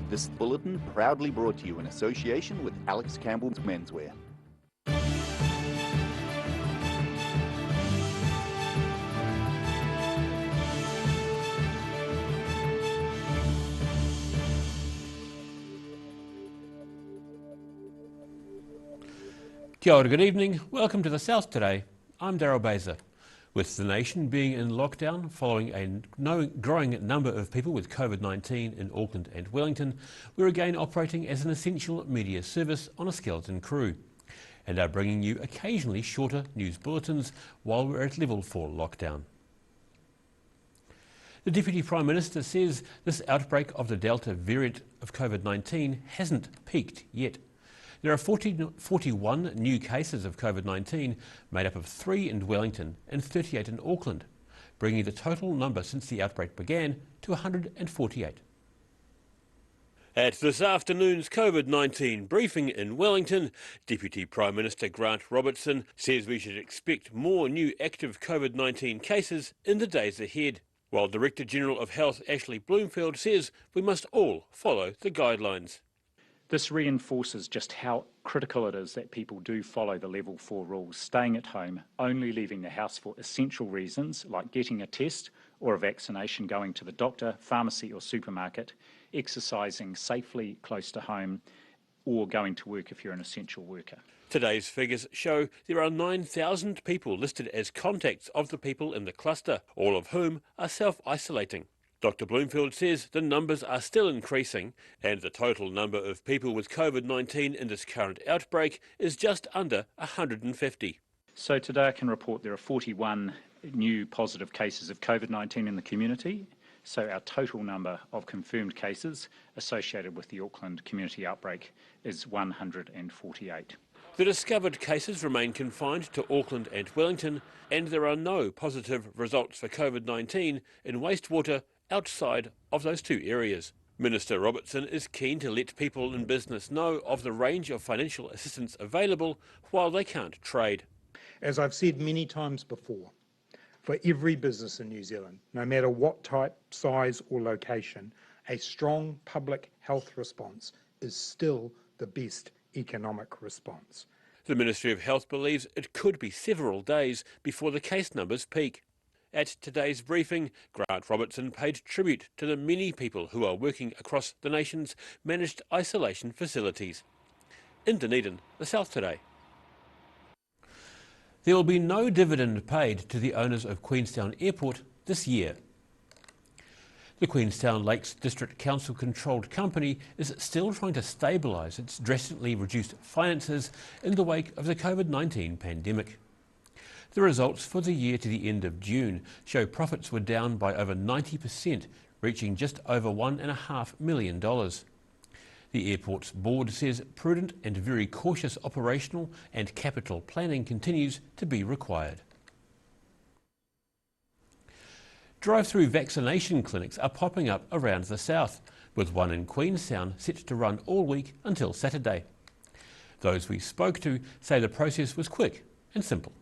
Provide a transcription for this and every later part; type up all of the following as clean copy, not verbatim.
This bulletin proudly brought to you in association with Alex Campbell's Menswear. Kia ora, good evening. Welcome to the South Today. I'm Daryl Baser. With the nation being in lockdown following a growing number of people with COVID-19 in Auckland and Wellington, we're again operating as an essential media service on a skeleton crew and are bringing you occasionally shorter news bulletins while we're at level 4 lockdown. The Deputy Prime Minister says this outbreak of the Delta variant of COVID-19 hasn't peaked yet. There are 41 new cases of COVID-19, made up of 3 in Wellington and 38 in Auckland, bringing the total number since the outbreak began to 148. At this afternoon's COVID-19 briefing in Wellington, Deputy Prime Minister Grant Robertson says we should expect more new active COVID-19 cases in the days ahead, while Director General of Health Ashley Bloomfield says we must all follow the guidelines. This reinforces just how critical it is that people do follow the level 4 rules, staying at home, only leaving the house for essential reasons like getting a test or a vaccination, going to the doctor, pharmacy or supermarket, exercising safely close to home, or going to work if you're an essential worker. Today's figures show there are 9,000 people listed as contacts of the people in the cluster, all of whom are self-isolating. Dr Bloomfield says the numbers are still increasing and the total number of people with COVID-19 in this current outbreak is just under 150. So today I can report there are 41 new positive cases of COVID-19 in the community. So our total number of confirmed cases associated with the Auckland community outbreak is 148. The discovered cases remain confined to Auckland and Wellington, and there are no positive results for COVID-19 in wastewater outside of those two areas. Minister Robertson is keen to let people in business know of the range of financial assistance available while they can't trade. As I've said many times before, for every business in New Zealand, no matter what type, size or location, a strong public health response is still the best economic response. The Ministry of Health believes it could be several days before the case numbers peak. At today's briefing, Grant Robertson paid tribute to the many people who are working across the nation's managed isolation facilities. In Dunedin, the South Today. There will be no dividend paid to the owners of Queenstown Airport this year. The Queenstown Lakes District Council controlled company is still trying to stabilise its drastically reduced finances in the wake of the COVID-19 pandemic. The results for the year to the end of June show profits were down by over 90%, reaching just over $1.5 million. The airport's board says prudent and very cautious operational and capital planning continues to be required. Drive-through vaccination clinics are popping up around the south, with one in Queenstown set to run all week until Saturday. Those we spoke to say the process was quick and simple.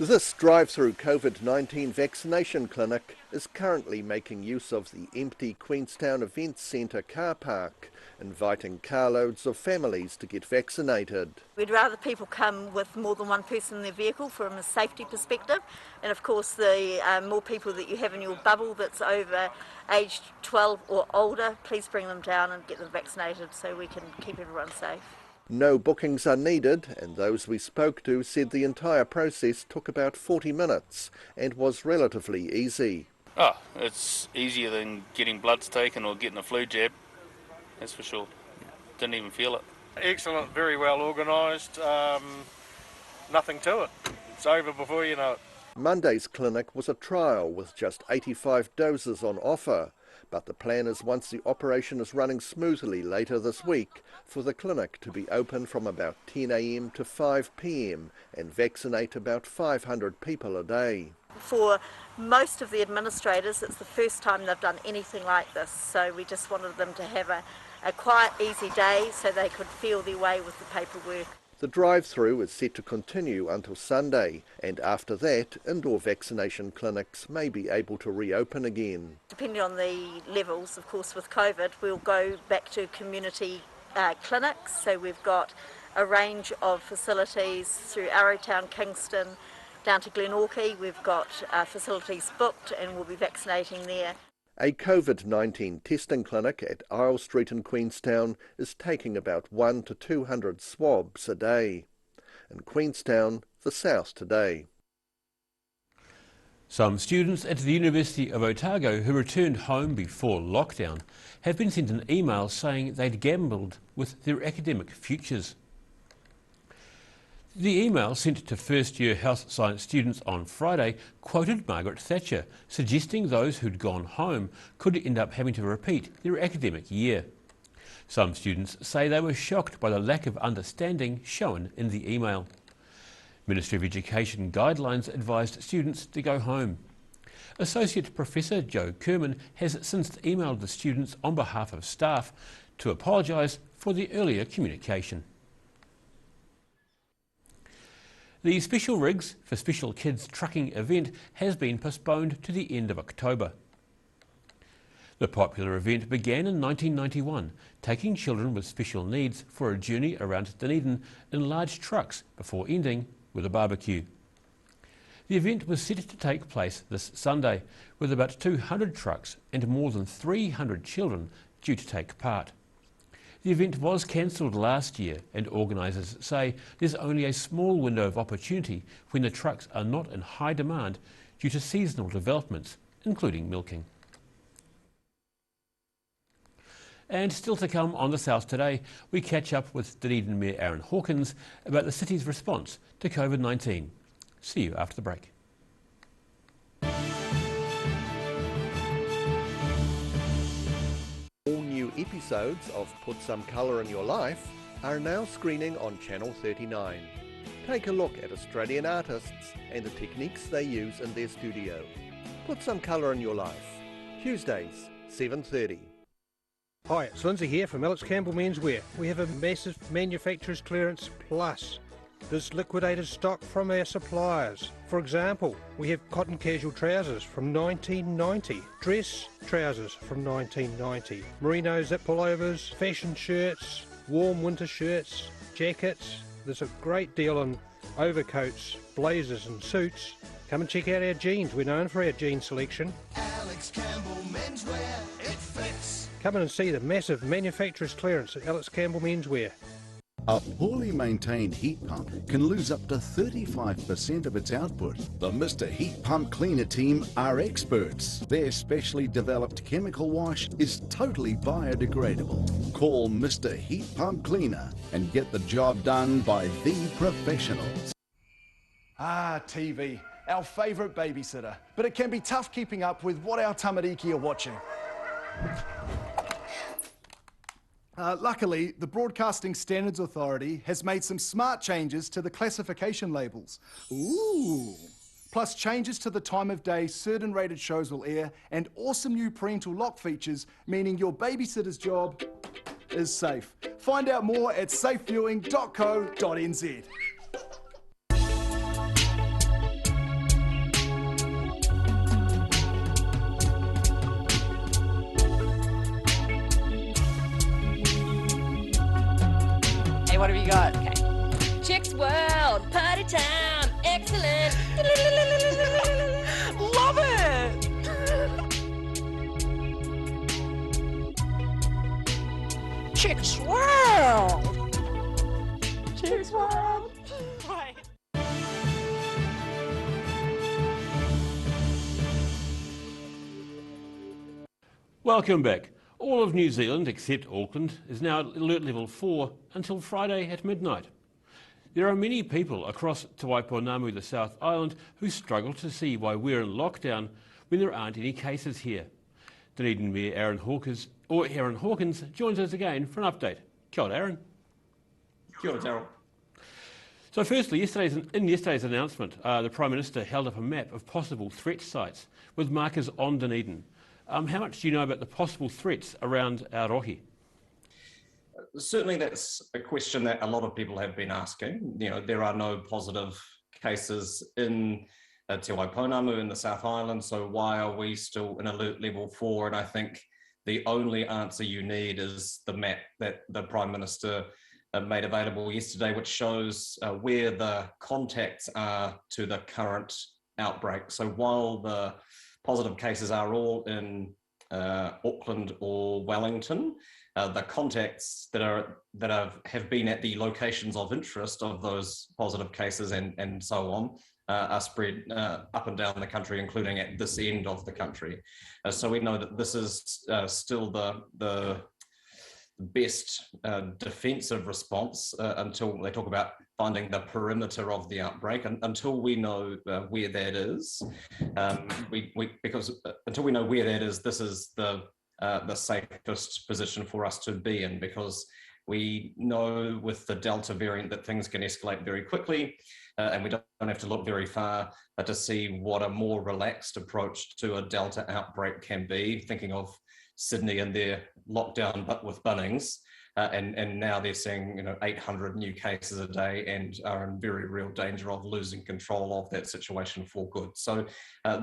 This drive-through COVID-19 vaccination clinic is currently making use of the empty Queenstown Events Centre car park, inviting carloads of families to get vaccinated. We'd rather people come with more than one person in their vehicle from a safety perspective, and of course the more people that you have in your bubble that's over aged 12 or older, please bring them down and get them vaccinated so we can keep everyone safe. No bookings are needed, and those we spoke to said the entire process took about 40 minutes and was relatively easy. Oh, it's easier than getting bloods taken or getting a flu jab, that's for sure. Didn't even feel it. Excellent, very well organised, nothing to it. It's over before you know it. Monday's clinic was a trial with just 85 doses on offer, but the plan is once the operation is running smoothly later this week for the clinic to be open from about 10 a.m. to 5 p.m. and vaccinate about 500 people a day. For most of the administrators, it's the first time they've done anything like this, so we just wanted them to have a quiet, easy day so they could feel their way with the paperwork. The drive-through is set to continue until Sunday, and after that, indoor vaccination clinics may be able to reopen again. Depending on the levels, of course, with COVID, we'll go back to community clinics. So we've got a range of facilities through Arrowtown, Kingston, down to Glenorchy. We've got facilities booked and we'll be vaccinating there. A COVID-19 testing clinic at Isle Street in Queenstown is taking about 100 to 200 swabs a day. In Queenstown, the South Today. Some students at the University of Otago who returned home before lockdown have been sent an email saying they'd gambled with their academic futures. The email sent to first-year health science students on Friday quoted Margaret Thatcher, suggesting those who'd gone home could end up having to repeat their academic year. Some students say they were shocked by the lack of understanding shown in the email. Ministry of Education guidelines advised students to go home. Associate Professor Joe Kerman has since emailed the students on behalf of staff to apologise for the earlier communication. The Special Rigs for Special Kids Trucking event has been postponed to the end of October. The popular event began in 1991, taking children with special needs for a journey around Dunedin in large trucks before ending with a barbecue. The event was set to take place this Sunday, with about 200 trucks and more than 300 children due to take part. The event was cancelled last year, and organisers say there's only a small window of opportunity when the trucks are not in high demand due to seasonal developments, including milking. And still to come on the South Today, we catch up with Dunedin Mayor Aaron Hawkins about the city's response to COVID-19. See you after the break. All new episodes of Put Some Colour in Your Life are now screening on Channel 39. Take a look at Australian artists and the techniques they use in their studio. Put Some Colour in Your Life, Tuesdays, 7:30. Hi, it's Lindsay here from Alex Campbell Menswear. We have a massive manufacturer's clearance plus. There's liquidated stock from our suppliers. For example, we have cotton casual trousers from 1990, dress trousers from 1990, merino zip pullovers, fashion shirts, warm winter shirts, jackets. There's a great deal on overcoats, blazers and suits. Come and check out our jeans. We're known for our jean selection. Alex Campbell Menswear, it fits. Come in and see the massive manufacturer's clearance at Alex Campbell Menswear. A poorly maintained heat pump can lose up to 35% of its output. The Mr. Heat Pump Cleaner team are experts. Their specially developed chemical wash is totally biodegradable. Call Mr. Heat Pump Cleaner and get the job done by the professionals. Ah, TV, our favourite babysitter. But it can be tough keeping up with what our tamariki are watching. Luckily, the Broadcasting Standards Authority has made some smart changes to the classification labels. Ooh! Plus changes to the time of day certain rated shows will air, and awesome new parental lock features, meaning your babysitter's job is safe. Find out more at safeviewing.co.nz. What have you got? Okay. Chicks World, Party Time, excellent. Love it. Chicks World. Chicks World. Right. Welcome back. All of New Zealand, except Auckland, is now at alert level 4 until Friday at midnight. There are many people across Te Waiponamu, the South Island, who struggle to see why we're in lockdown when there aren't any cases here. Dunedin Mayor Aaron Hawkins joins us again for an update. Kia ora, Aaron. Kia ora, Darryl. So firstly, in yesterday's announcement, the Prime Minister held up a map of possible threat sites with markers on Dunedin. How much do you know about the possible threats around Aotearoa? Certainly that's a question that a lot of people have been asking. You know, there are no positive cases in Te Waipounamu in the South Island, so why are we still in alert level 4? And I think the only answer you need is the map that the Prime Minister made available yesterday, which shows where the contacts are to the current outbreak. So while the positive cases are all in Auckland or Wellington, the contacts that have been at the locations of interest of those positive cases and so on are spread up and down the country, including at this end of the country. So we know that this is still the best defensive response until they talk about finding the perimeter of the outbreak. And until we know where that is, because until we know where that is, this is the safest position for us to be in, because we know with the Delta variant that things can escalate very quickly, and we don't have to look very far to see what a more relaxed approach to a Delta outbreak can be, thinking of Sydney and their lockdown, but with Bunnings, and now they're seeing 800 new cases a day and are in very real danger of losing control of that situation for good. So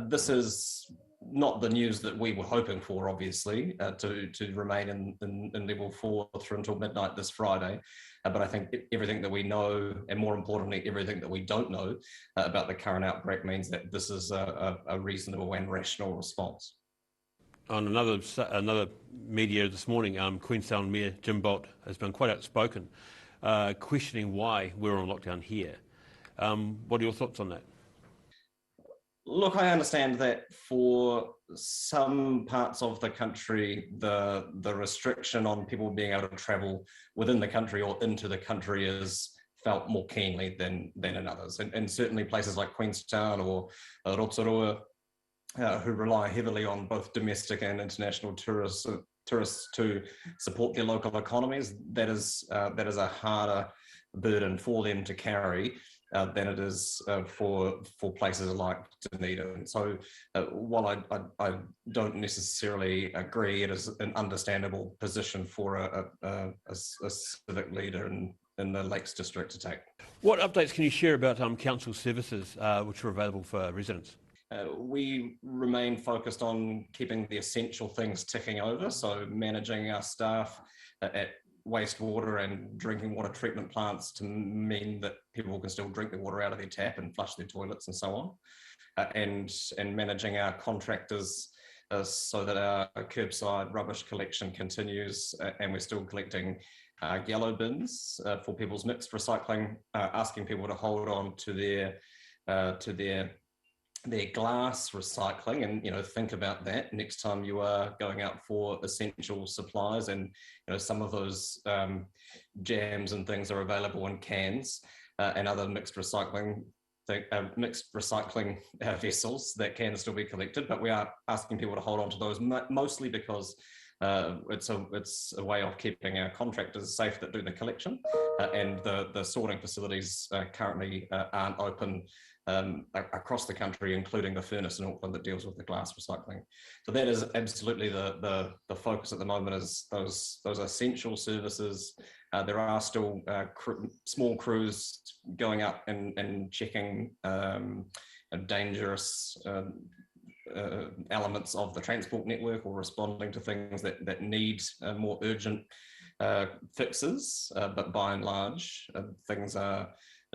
this is not the news that we were hoping for, obviously, to remain in level 4 through until midnight this Friday. But I think everything that we know, and more importantly, everything that we don't know about the current outbreak, means that this is a reasonable and rational response. On another media this morning, Queenstown Mayor Jim Bolt has been quite outspoken, questioning why we're on lockdown here. What are your thoughts on that? Look, I understand that for some parts of the country, the restriction on people being able to travel within the country or into the country is felt more keenly than in others. And certainly places like Queenstown or Rotorua, who rely heavily on both domestic and international tourists to support their local economies, that is a harder burden for them to carry than it is for places like Dunedin. So while I don't necessarily agree, it is an understandable position for a civic leader in the Lakes District to take. What updates can you share about council services which are available for residents? We remain focused on keeping the essential things ticking over, so managing our staff at wastewater and drinking water treatment plants to mean that people can still drink the water out of their tap and flush their toilets and so on, and managing our contractors so that our curbside rubbish collection continues, and we're still collecting yellow bins for people's mixed recycling, asking people to hold on to their glass recycling, and think about that next time you are going out for essential supplies, and some of those jams and things are available in cans and other mixed recycling vessels that can still be collected, but we are asking people to hold on to those mostly because it's a way of keeping our contractors safe that do the collection, and the sorting facilities currently aren't open across the country, including the furnace in Auckland that deals with the glass recycling. So that is absolutely the focus at the moment, is those essential services. There are still small crews going up and checking dangerous elements of the transport network, or responding to things that need more urgent fixes, but by and large things are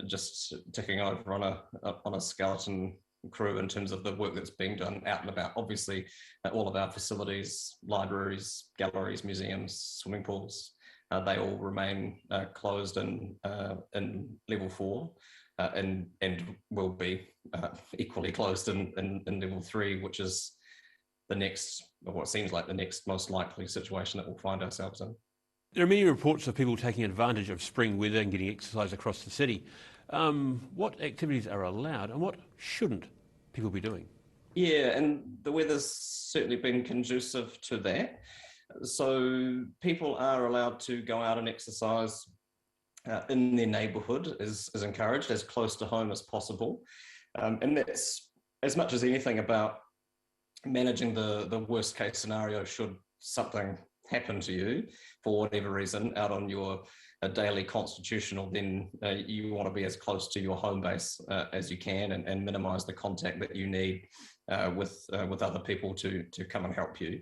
just ticking over on a skeleton crew in terms of the work that's being done out and about. Obviously all of our facilities, libraries, galleries, museums, swimming pools, they all remain closed in level 4, and will be equally closed in level 3, which is the next, or what seems like the next most likely situation that we'll find ourselves in. There are many reports of people taking advantage of spring weather and getting exercise across the city. What activities are allowed and what shouldn't people be doing? Yeah, and the weather's certainly been conducive to that. So people are allowed to go out and exercise in their neighbourhood, is encouraged, as close to home as possible. And that's, as much as anything, about managing the worst case scenario should something happen to you for whatever reason out on your daily constitutional, then you want to be as close to your home base as you can and minimize the contact that you need with other people to come and help you.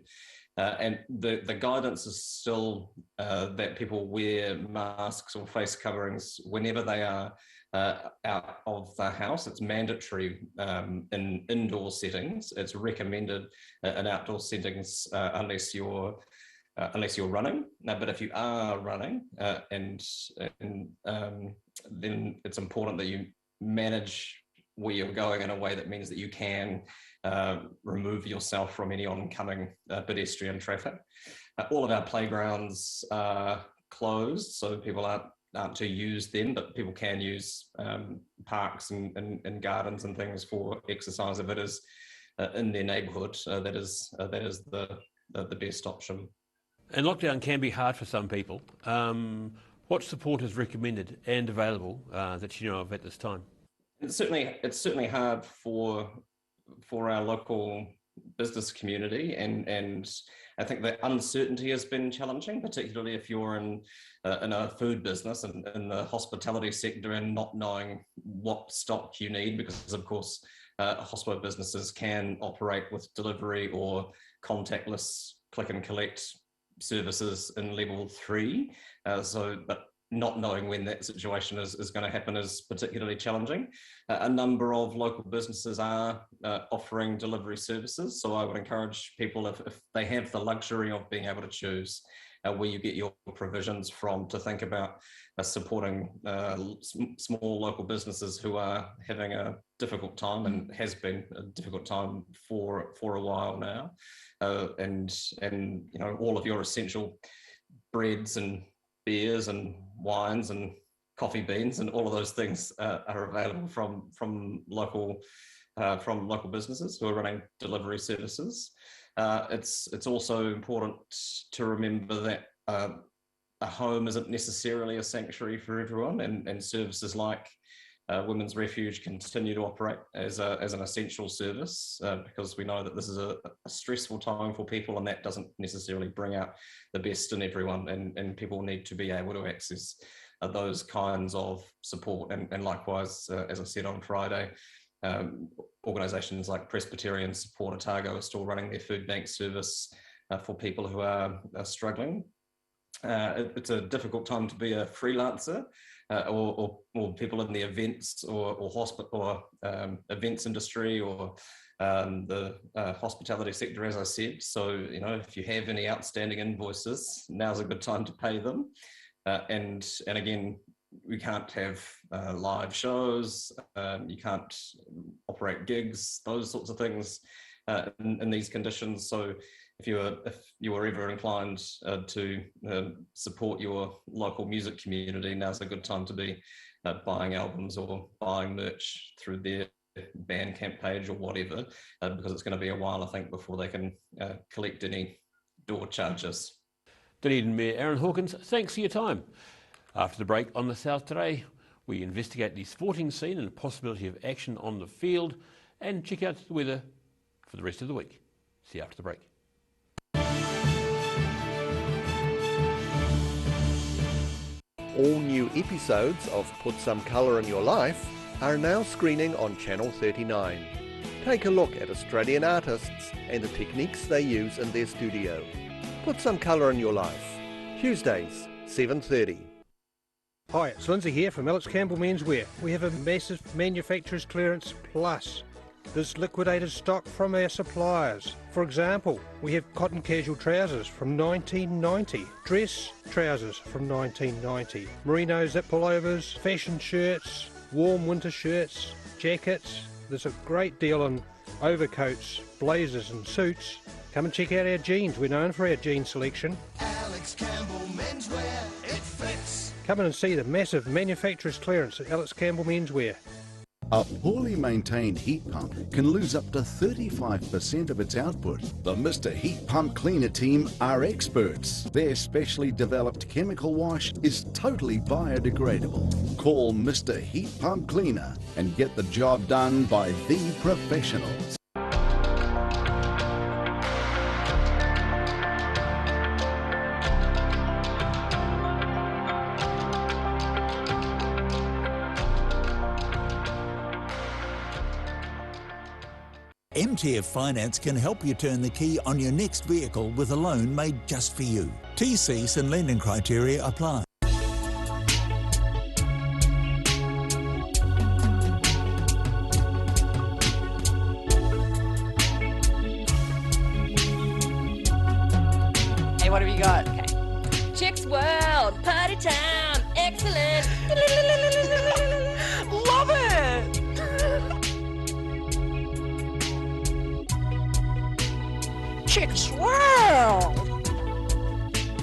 And the guidance is still that people wear masks or face coverings whenever they are out of the house. It's mandatory in indoor settings. It's recommended in outdoor settings unless you're running. But if you are running, then it's important that you manage where you're going in a way that means that you can remove yourself from any oncoming pedestrian traffic. All of our playgrounds are closed, so people aren't to use them, but people can use parks and gardens and things for exercise if it is in their neighbourhood. That is the best option. And lockdown can be hard for some people. What support is recommended and available that you know of at this time? It's certainly hard for our local business community, and I think that uncertainty has been challenging, particularly if you're in a food business and in the hospitality sector and not knowing what stock you need, because of course hospital businesses can operate with delivery or contactless click and collect services in level 3. But not knowing when that situation is going to happen is particularly challenging. A number of local businesses are offering delivery services, so I would encourage people, if they have the luxury of being able to choose where you get your provisions from, to think about supporting small local businesses who are having a difficult time, and has been a difficult time for a while now. And you know, all of your essential breads and beers and wines and coffee beans and all of those things are available from local businesses who are running delivery services. It's also important to remember that a home isn't necessarily a sanctuary for everyone, and services like Women's Refuge continue to operate as an essential service because we know that this is a stressful time for people, and that doesn't necessarily bring out the best in everyone, and people need to be able to access those kinds of support. And likewise, as I said on Friday, organisations like Presbyterian Support Otago are still running their food bank service for people who are struggling. It's a difficult time to be a freelancer or people in the events or hospital or events industry or the hospitality sector, as I said. So, you know, if you have any outstanding invoices, now's a good time to pay them. And again, we can't have live shows, you can't operate gigs, those sorts of things in these conditions. So if you were ever inclined to support your local music community, now's a good time to be buying albums or buying merch through their Bandcamp page or whatever, because it's going to be a while, I think, before they can collect any door charges. Dunedin Mayor Aaron Hawkins, thanks for your time. After the break on The South Today, we investigate the sporting scene and the possibility of action on the field, and check out the weather for the rest of the week. See you after the break. All new episodes of Put Some Colour in Your Life are now screening on Channel 39. Take a look at Australian artists and the techniques they use in their studio. Put Some Colour in Your Life, Tuesdays, 7:30. Hi, it's Lindsay here from Alex Campbell Menswear. We have a massive manufacturer's clearance plus. There's liquidated stock from our suppliers. For example, we have cotton casual trousers from 1990, dress trousers from 1990, merino zip pullovers, fashion shirts, warm winter shirts, jackets. There's a great deal on overcoats, blazers and suits. Come and check out our jeans. We're known for our jean selection. Alex Campbell Menswear, it fits. Come in and see the massive manufacturer's clearance at Alex Campbell Menswear. A poorly maintained heat pump can lose up to 35% of its output. The Mr. Heat Pump Cleaner team are experts. Their specially developed chemical wash is totally biodegradable. Call Mr. Heat Pump Cleaner and get the job done by the professionals. MTF Finance can help you turn the key on your next vehicle with a loan made just for you. TCs and lending criteria apply. Hey, what have you got? Okay. Chicks World, Party Town, excellent. Love it! Chicks World.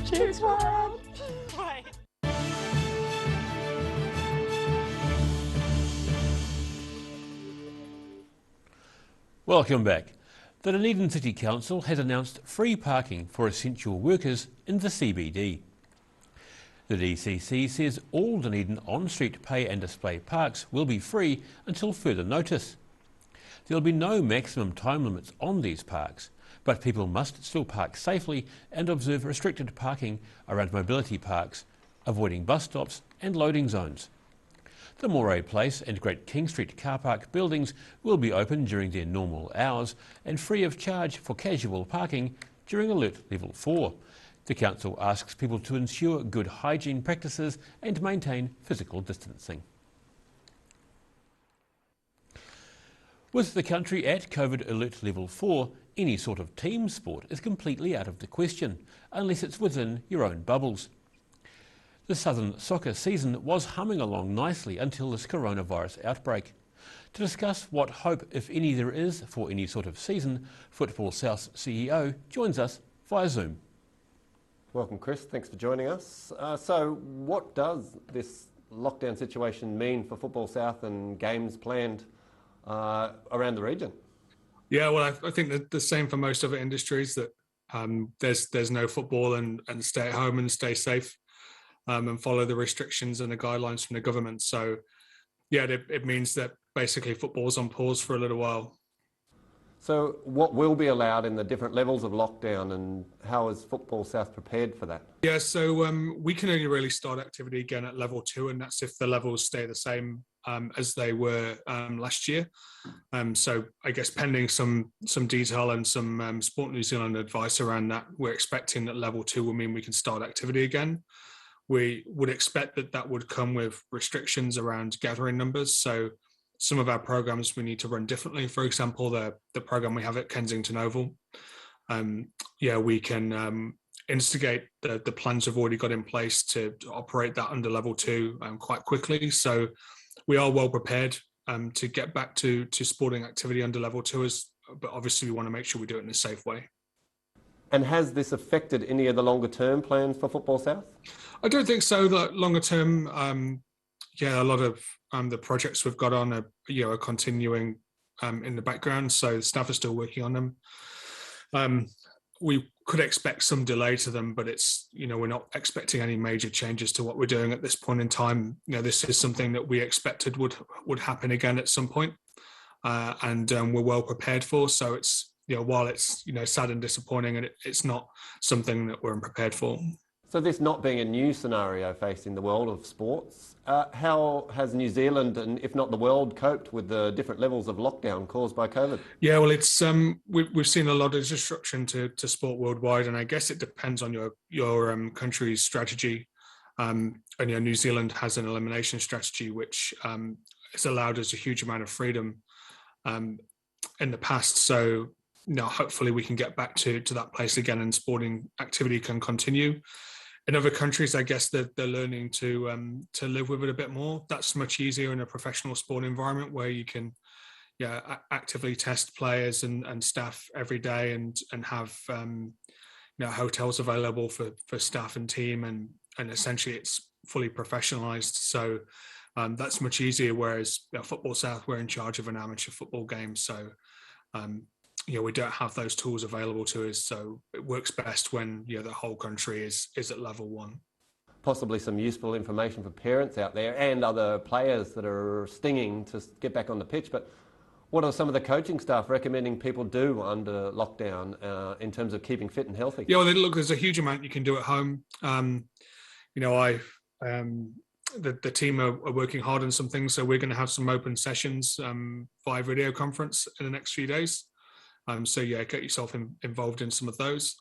Chicks World. Welcome back. The Dunedin City Council has announced free parking for essential workers in the CBD. The DCC says all Dunedin on-street pay and display parks will be free until further notice. There will be no maximum time limits on these parks, but people must still park safely and observe restricted parking around mobility parks, avoiding bus stops and loading zones. The Moray Place and Great King Street car park buildings will be open during their normal hours and free of charge for casual parking during Alert Level 4. The council asks people to ensure good hygiene practices and maintain physical distancing. With the country at COVID Alert Level 4, any sort of team sport is completely out of the question, unless it's within your own bubbles. The Southern soccer season was humming along nicely until this coronavirus outbreak. To discuss what hope, if any, there is for any sort of season, Football South's CEO joins us via Zoom. Welcome, Chris. Thanks for joining us. So what does this lockdown situation mean for Football South and games planned around the region? Yeah, well, I think that the same for most other industries, that there's no football and stay at home and stay safe. And follow the restrictions and the guidelines from the government. So, yeah, it means that basically football's on pause for a little while. So what will be allowed in the different levels of lockdown, and how is Football South prepared for that? Yeah, so we can only really start activity again at level 2, and that's if the levels stay the same as they were last year. So I guess pending some detail and some Sport New Zealand advice around that, we're expecting that level 2 will mean we can start activity again. We would expect that would come with restrictions around gathering numbers. So some of our programs we need to run differently. For example, the program we have at Kensington Oval, we can instigate the plans we've already got in place to operate that under level 2 quite quickly. So we are well prepared to get back to sporting activity under level 2, but obviously we want to make sure we do it in a safe way. And has this affected any of the longer term plans for Football South? I don't think so. Longer term, a lot of the projects we've got on are continuing in the background, so staff are still working on them. We could expect some delay to them, but we're not expecting any major changes to what we're doing at this point in time. This is something that we expected would happen again at some point, and we're well prepared for. So it's while it's sad and disappointing, and it's not something that we're unprepared for. So this not being a new scenario facing the world of sports, how has New Zealand and if not the world coped with the different levels of lockdown caused by COVID? Yeah, well, it's we've seen a lot of disruption to sport worldwide, and I guess it depends on your country's strategy. And New Zealand has an elimination strategy which has allowed us a huge amount of freedom in the past. So hopefully we can get back to that place again and sporting activity can continue. In other countries, I guess they're learning to live with it a bit more. That's much easier in a professional sport environment where you can actively test players and staff every day and have hotels available for staff and team, and essentially it's fully professionalized. So that's much easier, whereas Football South, we're in charge of an amateur football game. So we don't have those tools available to us, so it works best when the whole country is at level 1. Possibly some useful information for parents out there and other players that are stinging to get back on the pitch. But what are some of the coaching staff recommending people do under lockdown in terms of keeping fit and healthy? Yeah, well, look, there's a huge amount you can do at home. The team are working hard on some things, so we're going to have some open sessions via video conference in the next few days. So yeah, get yourself involved in some of those.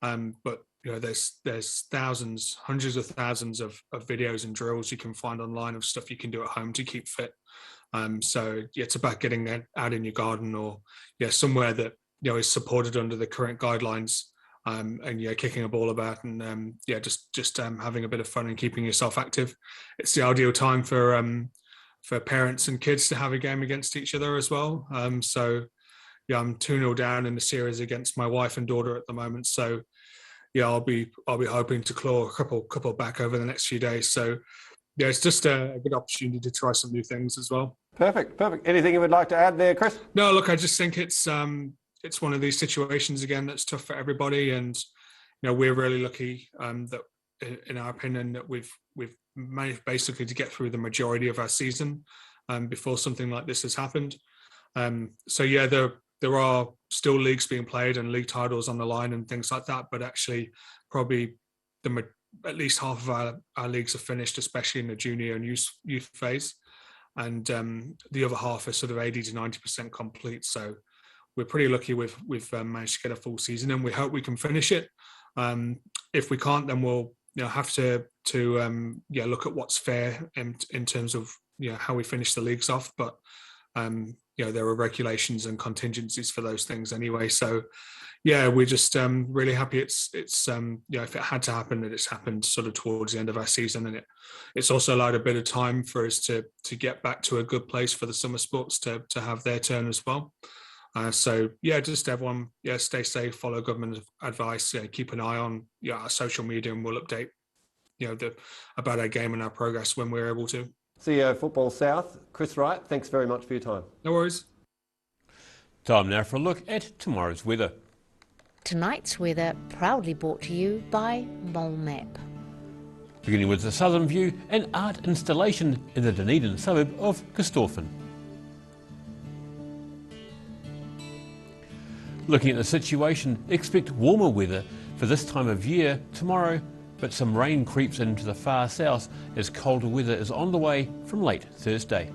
But you know, there's thousands, hundreds of thousands of videos and drills you can find online of stuff you can do at home to keep fit. So yeah, it's about getting that out in your garden, or somewhere that is supported under the current guidelines, and kicking a ball about, and just having a bit of fun and keeping yourself active. It's the ideal time for parents and kids to have a game against each other as well. So yeah, I'm 2-0 down in the series against my wife and daughter at the moment. So yeah, I'll be hoping to claw a couple back over the next few days. So yeah, it's just a good opportunity to try some new things as well. Perfect. Anything you would like to add there, Chris? No, look, I just think it's one of these situations again that's tough for everybody, and we're really lucky that, in our opinion, that we've managed basically to get through the majority of our season before something like this has happened. So yeah, there are still leagues being played and league titles on the line and things like that, but actually probably at least half of our leagues are finished, especially in the junior and youth phase, and the other half are sort of 80 to 90% complete. So we're pretty lucky we've managed to get a full season, and we hope we can finish it. If we can't, then we'll have to look at what's fair in terms of how we finish the leagues off. But there are regulations and contingencies for those things anyway. So yeah, we're just really happy it's if it had to happen, that it's happened sort of towards the end of our season, and it's also allowed a bit of time for us to get back to a good place for the summer sports to have their turn as well. So yeah, just everyone, stay safe, follow government advice, keep an eye on our social media, and we'll update about our game and our progress when we're able to. CEO Football South, Chris Wright, thanks very much for your time. No worries. Time now for a look at tomorrow's weather. Tonight's weather proudly brought to you by Mole Map. Beginning with the southern view, an art installation in the Dunedin suburb of Corstorphine. Looking at the situation, expect warmer weather for this time of year tomorrow, but some rain creeps into the far south as colder weather is on the way from late Thursday.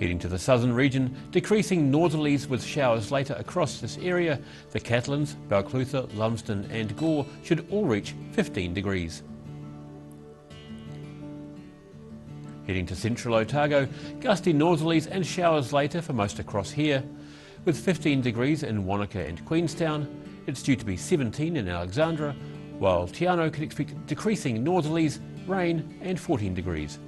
Heading to the southern region, decreasing northerlies with showers later across this area. The Catlins, Balclutha, Lumsden and Gore should all reach 15 degrees. Heading to central Otago, gusty northerlies and showers later for most across here. With 15 degrees in Wanaka and Queenstown, it's due to be 17 in Alexandra, while Te Anau can expect decreasing northerlies, rain and 14 degrees.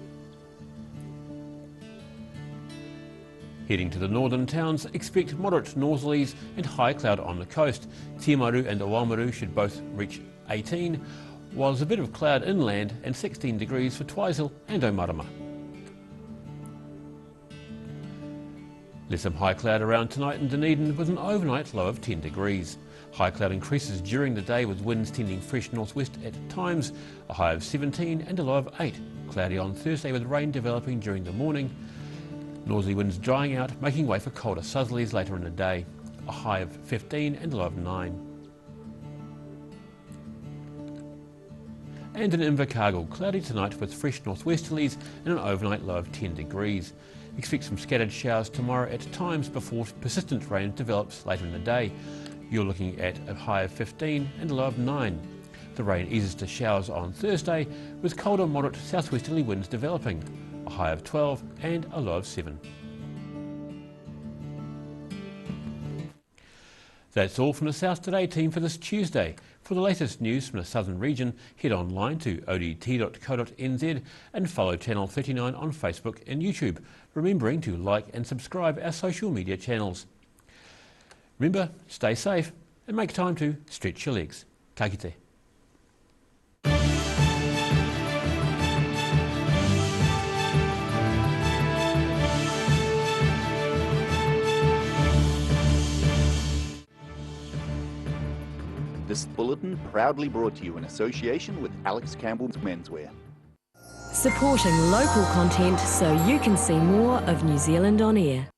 Heading to the northern towns, expect moderate northerlies and high cloud on the coast. Timaru and Oamaru should both reach 18, while there's a bit of cloud inland and 16 degrees for Twizel and Omarama. There's some high cloud around tonight in Dunedin with an overnight low of 10 degrees. High cloud increases during the day with winds tending fresh northwest at times, a high of 17 and a low of 8. Cloudy on Thursday with rain developing during the morning. Northerly winds drying out, making way for colder southerlies later in the day, a high of 15 and a low of 9. And in Invercargill, cloudy tonight with fresh northwesterlies and an overnight low of 10 degrees. Expect some scattered showers tomorrow at times before persistent rain develops later in the day. You're looking at a high of 15 and a low of 9. The rain eases to showers on Thursday with colder moderate southwesterly winds developing, a high of 12 and a low of 7. That's all from the South Today team for this Tuesday. For the latest news from the southern region, head online to odt.co.nz and follow Channel 39 on Facebook and YouTube, remembering to like and subscribe our social media channels. Remember, stay safe and make time to stretch your legs. Ka kite. This bulletin proudly brought to you in association with Alex Campbell's Menswear. Supporting local content so you can see more of New Zealand on air.